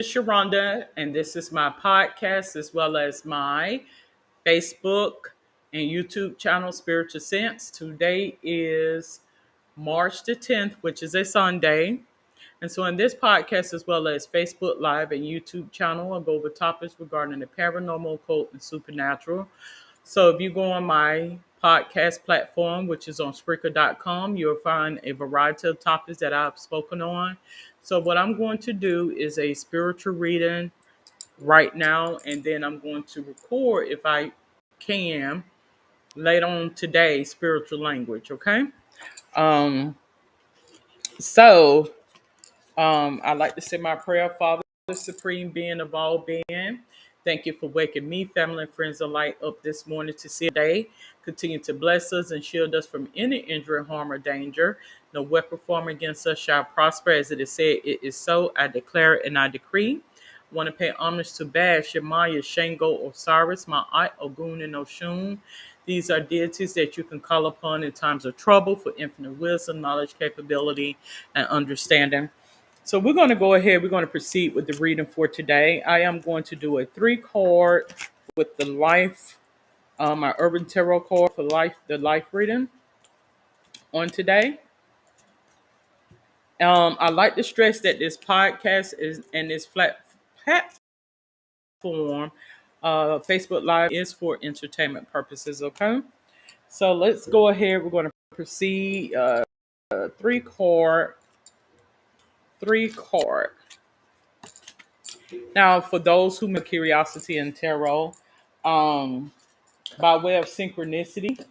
Sharonda, and this is my podcast as well as my Facebook and YouTube channel, Spiritual Sense. Today is March the 10th, which is a Sunday. And so, in this podcast, as well as Facebook Live and YouTube channel, I'll go over topics regarding the paranormal, occult, and supernatural. So, if you go on my podcast platform, which is on Spreaker.com, you'll find a variety of topics that I've spoken on. So, what I'm going to do is a spiritual reading right now, and then I'm going to record, if I can, later on today, spiritual language. Okay. Um. So, I'd like to say my prayer, Father, supreme being of all being. Thank you for waking me, family, and friends alike up this morning to see a day. Continue to bless us and shield us from any injury, harm, or danger. No weapon formed against us shall prosper. As it is said, it is so. I declare and I decree. I want to pay homage to Bash, Shemaiah, Shango, Osiris, Ma'at, Ogun, and Oshun. These are deities that you can call upon in times of trouble for infinite wisdom, knowledge, capability, and understanding. So we're going to go ahead. We're going to proceed with the reading for today. I am going to do a 3 card with the life, my urban tarot card for life, the life reading on today. I like to stress that this podcast is and this platform, Facebook Live, is for entertainment purposes. Okay, so let's go ahead. We're going to proceed. 3 card, 3 card. Now, for those who have curiosity in tarot, um, by way of synchronicity,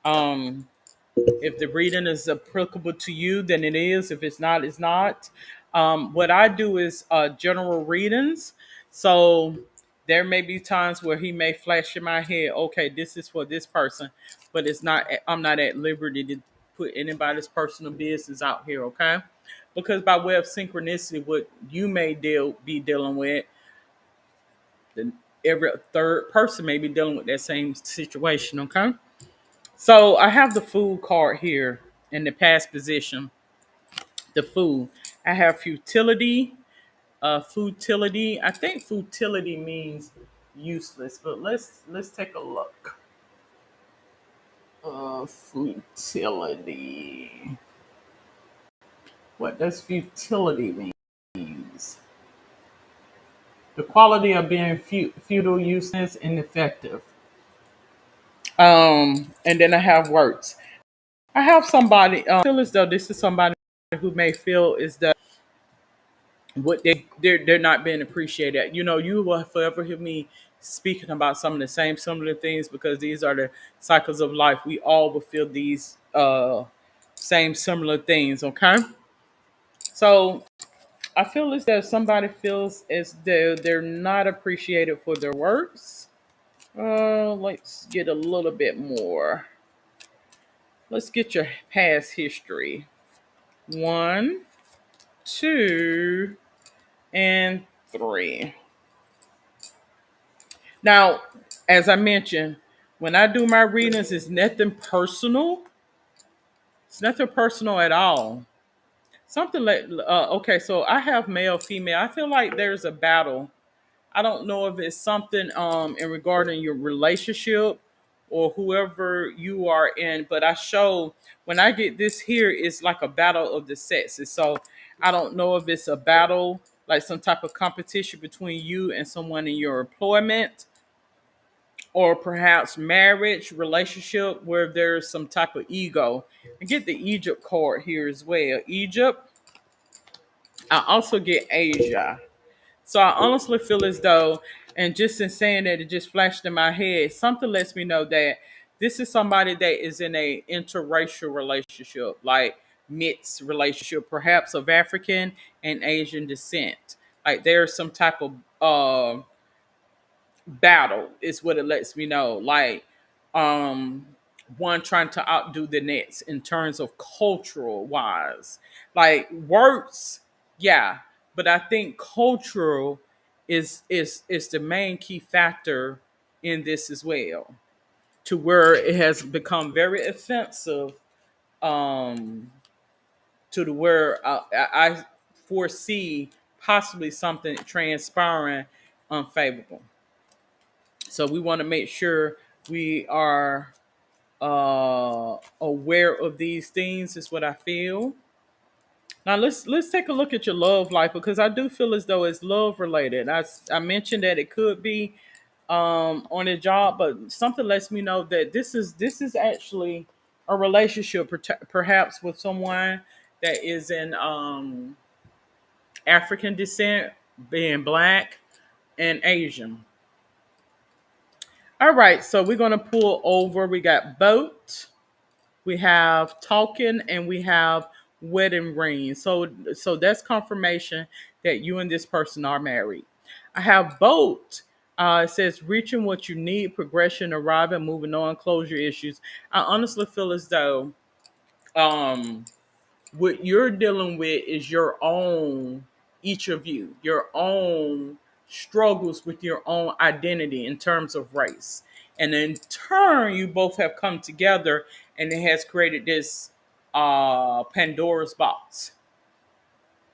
um, if the reading is applicable to you, then it is. If it's not, it's not. What I do is general readings. So there may be times where he may flash in my head, okay, this is for this person, but it's not. I'm not at liberty to put anybody's personal business out here, okay? Because by way of synchronicity, what you may be dealing with, the every third person may be dealing with that same situation, okay? So I have the food card here in the past position. The food. I have futility. Futility. I think futility means useless, but let's take a look. Futility. What does futility means? The quality of being futile, useless, ineffective. And then I have words. I have somebody feel as though this is somebody who may feel is that what they're not being appreciated. You know, you will forever hear me speaking about some of the same similar things because these are the cycles of life. We all will feel these same similar things. Okay, so I feel as though somebody feels as though they're not appreciated for their works. Let's get a little bit more. Let's get your past history. One, two, and three. Now, as I mentioned, when I do my readings, it's nothing personal. It's nothing personal at all. Something like, okay, so I have male, female. I feel like there's a battle. I don't know if it's something in regarding your relationship or whoever you are in, but I show when I get this here, it's like a battle of the sexes. So I don't know if it's a battle, like some type of competition between you and someone in your employment, or perhaps marriage, relationship, where there's some type of ego. I get the Egypt card here as well. Egypt. I also get Asia. So I honestly feel as though, and just in saying that, it just flashed in my head. Something lets me know that this is somebody that is in a interracial relationship, like mixed relationship, perhaps of African and Asian descent. Like there's some type of battle, is what it lets me know. Like um one trying to outdo the next in terms of cultural wise. Like words, yeah, but I think cultural is the main key factor in this as well, to where it has become very offensive, um to the where I foresee possibly something transpiring unfavorable. So we want to make sure we are aware of these things. Is what I feel. Now let's take a look at your love life because I do feel as though it's love related. I mentioned that it could be on a job, but something lets me know that this is actually a relationship, perhaps with someone that is in African descent, being black and Asian. All right, so we're gonna pull over. We got boat, we have talking, and we have wedding ring. So that's confirmation that you and this person are married. I have both. It says reaching what you need, progression, arriving, moving on, closure issues. I honestly feel as though um what you're dealing with is your own, each of you, your own struggles with your own identity in terms of race. And in turn, you both have come together and it has created this Pandora's box.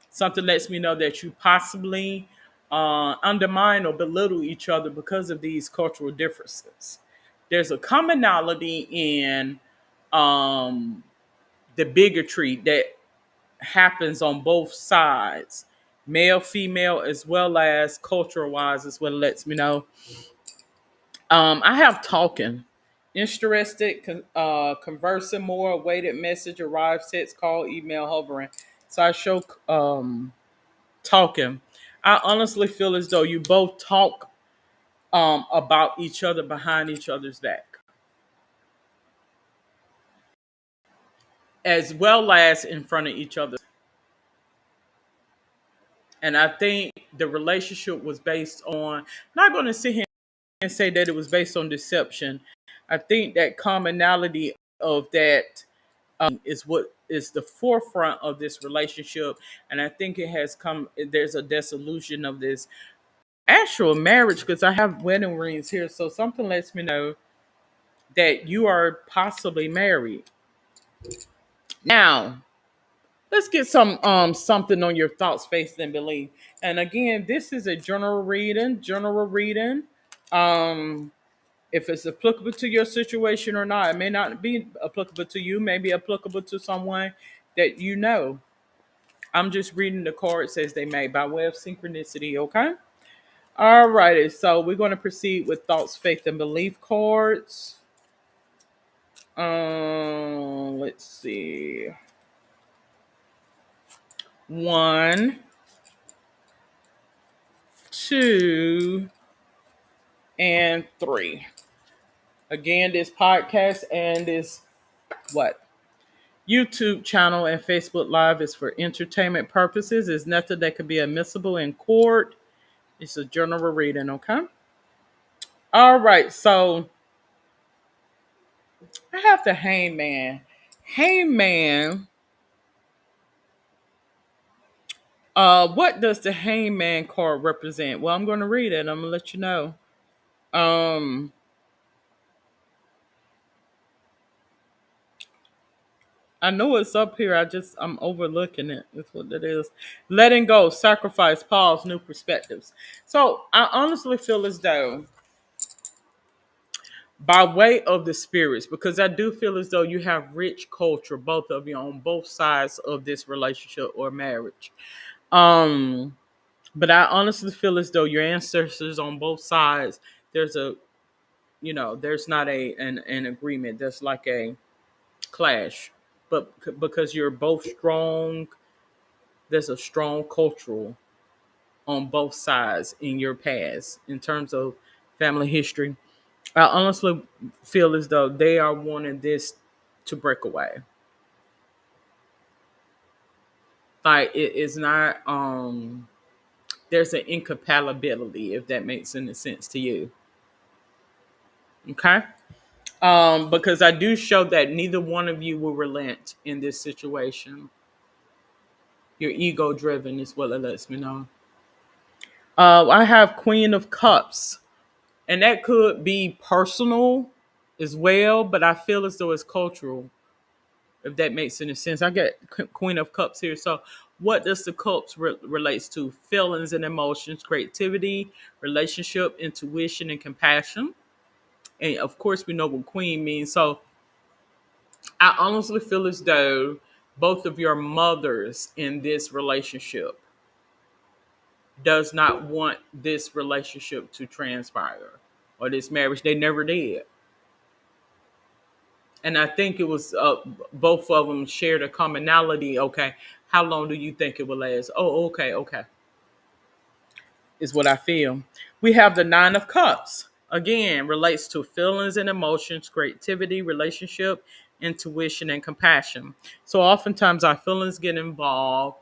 Something lets me know that you possibly undermine or belittle each other because of these cultural differences. There's a commonality in um, the bigotry that happens on both sides, male, female, as well as cultural wise, is what it lets me know. I have talking, interested, conversing more, waited message, arrived, text, call, email, hovering. So I show talking. I honestly feel as though you both talk about each other behind each other's back, as well as in front of each other. And I think the relationship was based on, not going to sit here and say that it was based on deception. I think that commonality of that is what is the forefront of this relationship. And I think it has come, there's a dissolution of this actual marriage because I have wedding rings here. So something lets me know that you are possibly married. Now, let's get some something on your thoughts, faith, and belief. And again, this is a general reading. General reading. Um, if it's applicable to your situation or not, it may not be applicable to you. May be applicable to someone that you know. I'm just reading the card. It says they may by way of synchronicity. Okay. All righty. So we're going to proceed with thoughts, faith, and belief cards. Let's see. One, two, and three. Again, this podcast and this what YouTube channel and Facebook Live is for entertainment purposes. It's nothing that could be admissible in court. It's a general reading, okay? All right, so I have the Hangman. Hangman. What does the Hangman card represent? Well, I'm going to read it. I'm going to let you know. Um, I know it's up here. I'm overlooking it. That's what it is. Letting go, sacrifice, pause, new perspectives. So I honestly feel as though by way of the spirits, because I do feel as though you have rich culture, both of you on both sides of this relationship or marriage. Um, but I honestly feel as though your ancestors on both sides, there's a there's not an agreement. There's like a clash. But because you're both strong, there's a strong cultural on both sides in your past in terms of family history. I honestly feel as though they are wanting this to break away. Like it is not there's an incompatibility if that makes any sense to you. Okay? Because I do show that neither one of you will relent in this situation. You're ego driven is what it lets me know. I have Queen of Cups, and that could be personal as well, but I feel as though it's cultural, if that makes any sense. I get Queen of Cups here. So What does the cups relates to? Feelings and emotions, creativity, relationship, intuition, and compassion. And of course, we know what queen means. So I honestly feel as though both of your mothers in this relationship does not want this relationship to transpire or this marriage. They never did. And I think it was both of them shared a commonality. Okay, how long do you think it will last? Oh, okay, okay, is what I feel. We have the Nine of Cups. Again, relates to feelings and emotions, creativity, relationship, intuition, and compassion. So oftentimes our feelings get involved.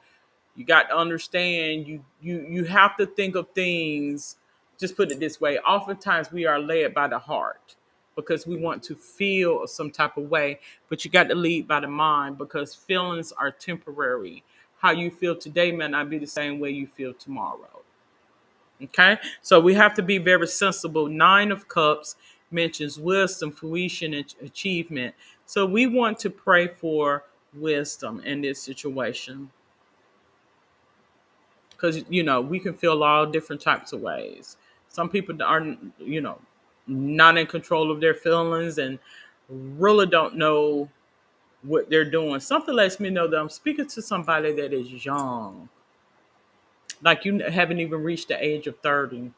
You got to understand you have to think of things. Just put it this way: oftentimes we are led by the heart because we want to feel some type of way, but you got to lead by the mind because feelings are temporary. How you feel today may not be the same way you feel tomorrow. Okay, so we have to be very sensible. Nine of Cups mentions wisdom, fruition, and achievement. So we want to pray for wisdom in this situation because we can feel all different types of ways. Some people are not in control of their feelings and really don't know what they're doing. Something lets me know that I'm speaking to somebody that is young, like you haven't even reached the age of 30,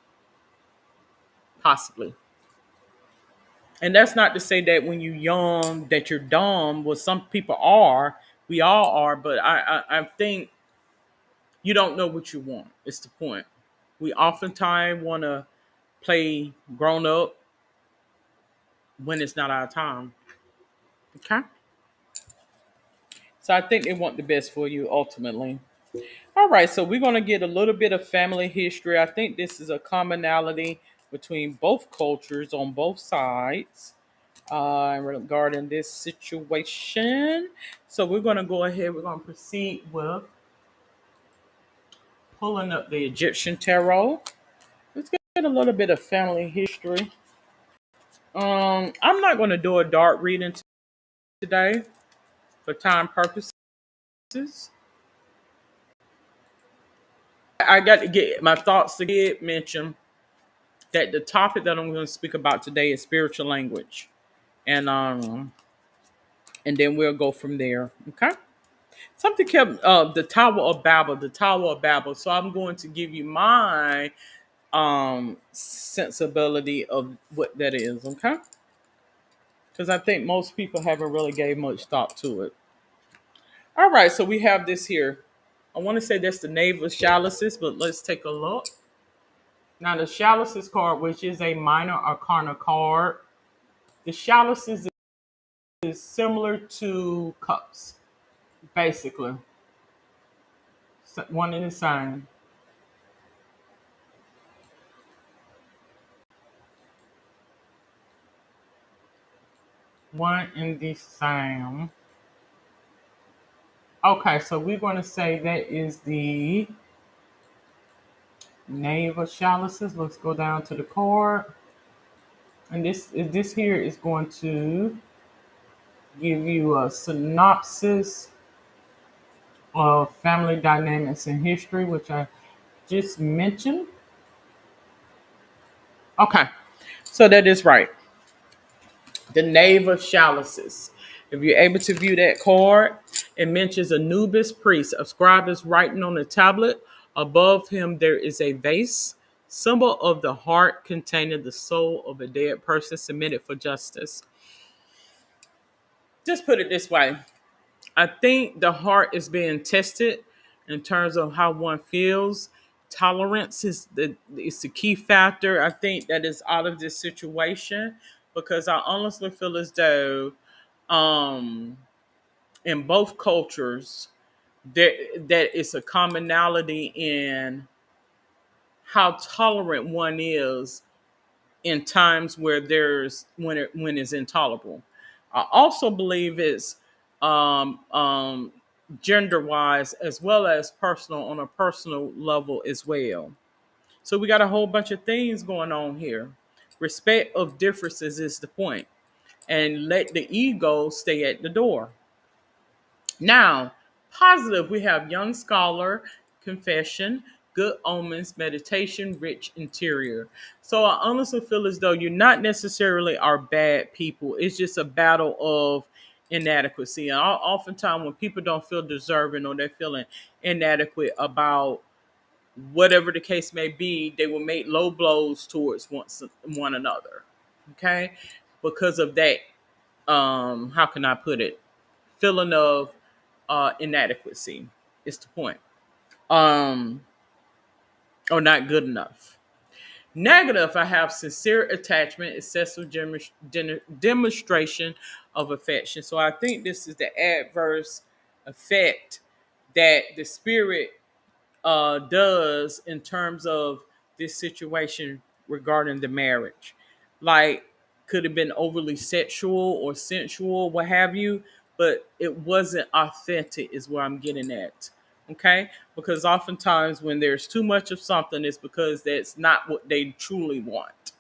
possibly. And that's not to say that when you're young that you're dumb. Well, some people are. We all are. But I think you don't know what you want. It's the point. We oftentimes want to play grown up when it's not our time. Okay. So I think they want the best for you ultimately. All right. So we're going to get a little bit of family history. I think this is a commonality between both cultures on both sides regarding this situation. So we're going to go ahead. We're going to proceed with pulling up the Egyptian tarot. Let's get a little bit of family history. I'm not going to do a dark reading today for time purposes. I got to get my thoughts to get mentioned that the topic that I'm going to speak about today is spiritual language, and then we'll go from there. Okay. Something kept the Tower of Babel, the Tower of Babel. So I'm going to give you my sensibility of what that is, okay? Because I think most people haven't really gave much thought to it. All right, so we have this here. I want to say that's the Knave of Chalices, but let's take a look. Now the Chalices card, which is a minor arcana card, the Chalices is similar to cups, basically. One and the same. One and the same. Okay, so we're going to say that is the Knave of Chalices. Let's go down to the card. And this here is going to give you a synopsis of family dynamics and history, which I just mentioned. Okay, so that is right. The Knave of Chalices. If you're able to view that card, it mentions Anubis priest. A scribe is writing on a tablet. Above him, there is a vase, symbol of the heart containing the soul of a dead person submitted for justice. Just put it this way: I think the heart is being tested in terms of how one feels. Tolerance is the key factor. I think that is out of this situation because I honestly feel as though um, in both cultures that is a commonality in how tolerant one is in times where there's when it's intolerable. I also believe it's um, um, gender wise as well as personal on a personal level as well. So we got a whole bunch of things going on here. Respect of differences is the point, and let the ego stay at the door. Now, Positive, we have young scholar, confession, good omens, meditation, rich interior. So I honestly feel as though you're not necessarily are bad people. It's just a battle of inadequacy. And oftentimes when people don't feel deserving or they're feeling inadequate about whatever the case may be, they will make low blows towards one another. Okay, because of that, how can I put it? Feeling of inadequacy is the point. Um, or not good enough. Negative, I have sincere attachment, excessive demonstration of affection. So I think this is the adverse effect that the spirit does in terms of this situation regarding the marriage. Like, could have been overly sexual or sensual, what have you, but it wasn't authentic, is where I'm getting at. Okay? Because oftentimes when there's too much of something, it's because that's not what they truly want.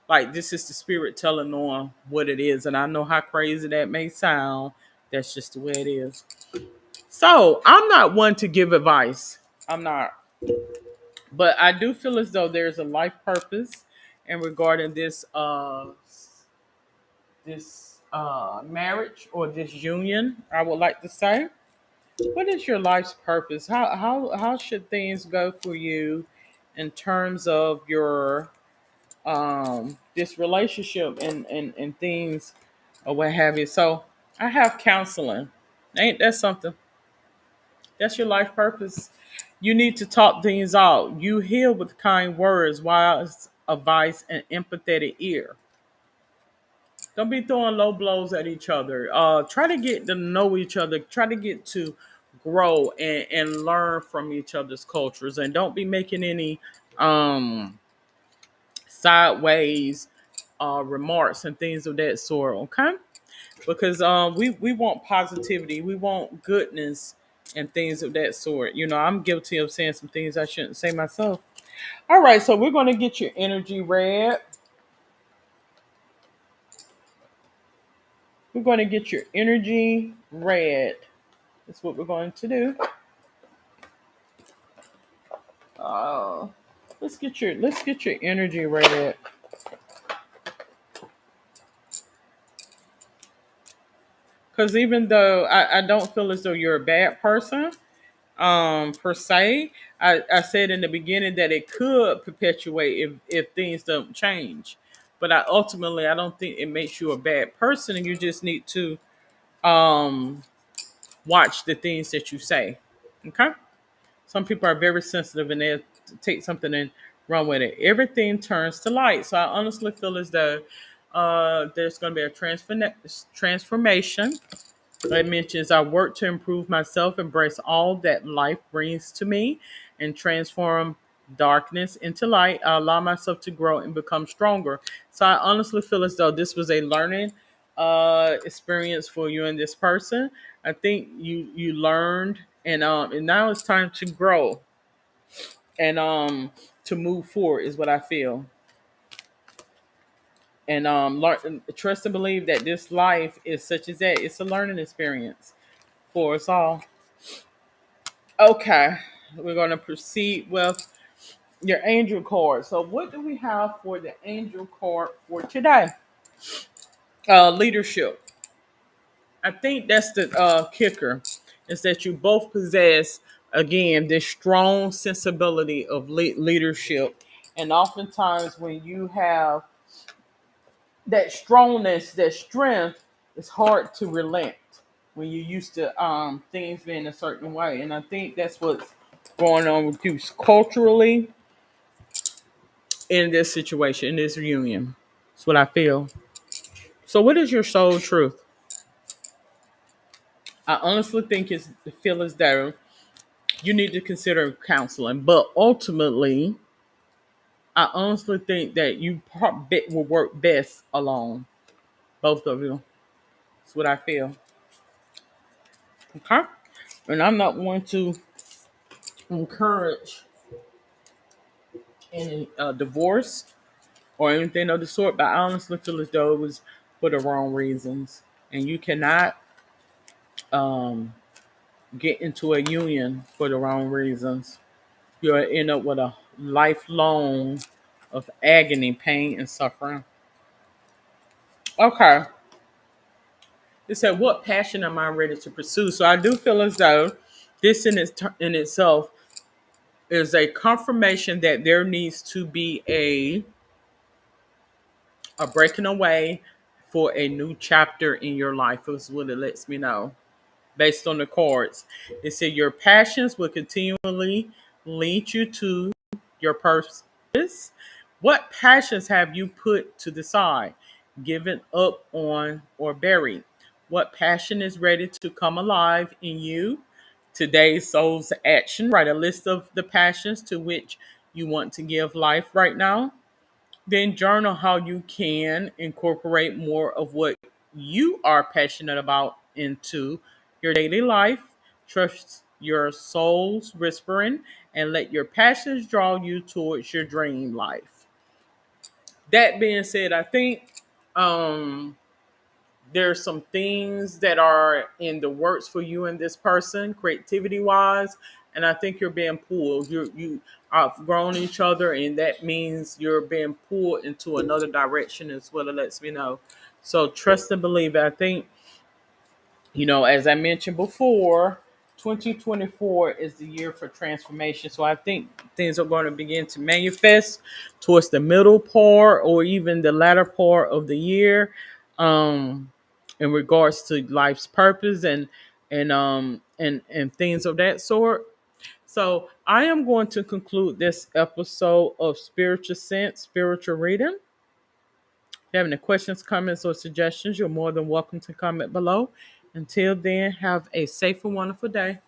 Like, this is the spirit telling on what it is. And I know how crazy that may sound. That's just the way it is. So I'm not one to give advice. I'm not. But I do feel as though there's a life purpose in regarding this marriage or this union, I would like to say. What is your life's purpose? How should things go for you in terms of your this relationship and things or what have you? So I have counseling. Ain't that something? That's your life purpose. You need to talk things out. You heal with kind words, wise advice, and empathetic ear. Don't be throwing low blows at each other. Try to get to know each other. Try to get to grow and learn from each other's cultures. And don't be making any um, sideways remarks and things of that sort. Okay, because we want positivity, we want goodness and things of that sort. You know, I'm guilty of saying some things I shouldn't say myself. All right, so we're going to get your energy read. We're going to get your energy read. That's what we're going to do. Uh, let's get your energy read. Because even though I don't feel as though you're a bad person, per se. I said in the beginning that it could perpetuate if things don't change. But I don't think it makes you a bad person, and you just need to um, watch the things that you say. Okay? Some people are very sensitive and they take something and run with it. Everything turns to light. So I honestly feel as though there's going to be a transformation. It mentions I work to improve myself, embrace all that life brings to me, and transform darkness into light. I allow myself to grow and become stronger. So I honestly feel as though this was a learning experience for you and this person. I think you learned, and now it's time to grow and to move forward is what I feel. And learn, trust and believe that this life is such as that. It's a learning experience for us all. Okay, we're going to proceed with your angel card. So, what do we have for the angel card for today? Leadership. I think that's the kicker, is that you both possess, again, this strong sensibility of leadership. And oftentimes, when you have that strongness, that strength, it's hard to relent when you're used to things being a certain way. And I think that's what's going on with you culturally in this situation, in this reunion. That's what I feel. So, what is your soul truth? I honestly think it's the feel as though you need to consider counseling, but ultimately, I honestly think that you will work best alone, both of you. That's what I feel. Okay, and I'm not one to encourage any divorce or anything of the sort, but I honestly feel as though it was for the wrong reasons, and you cannot get into a union for the wrong reasons. You'll end up with a lifelong of agony, pain, and suffering. Okay. It said, "What passion am I ready to pursue?" So I do feel as though this in itself is a confirmation that there needs to be a breaking away for a new chapter in your life. Is what it lets me know based on the cards. It said your passions will continually lead you to your purpose. What passions have you put to the side, given up on, or buried? What passion is ready to come alive in you? Today's soul's action. Write a list of the passions to which you want to give life right now. Then journal how you can incorporate more of what you are passionate about into your daily life. Trust your soul's whispering and let your passions draw you towards your dream life. That being said, I think um, there's some things that are in the works for you and this person, creativity wise, and I think you're being pulled. You outgrown each other, and that means you're being pulled into another direction as well. It lets me know. So trust and believe. I think as I mentioned before, 2024 is the year for transformation. So I think things are going to begin to manifest towards the middle part or even the latter part of the year, in regards to life's purpose and things of that sort. So I am going to conclude this episode of Spiritual Sense, Spiritual Reading. If you have any questions, comments, or suggestions, you're more than welcome to comment below. Until then, have a safe and wonderful day.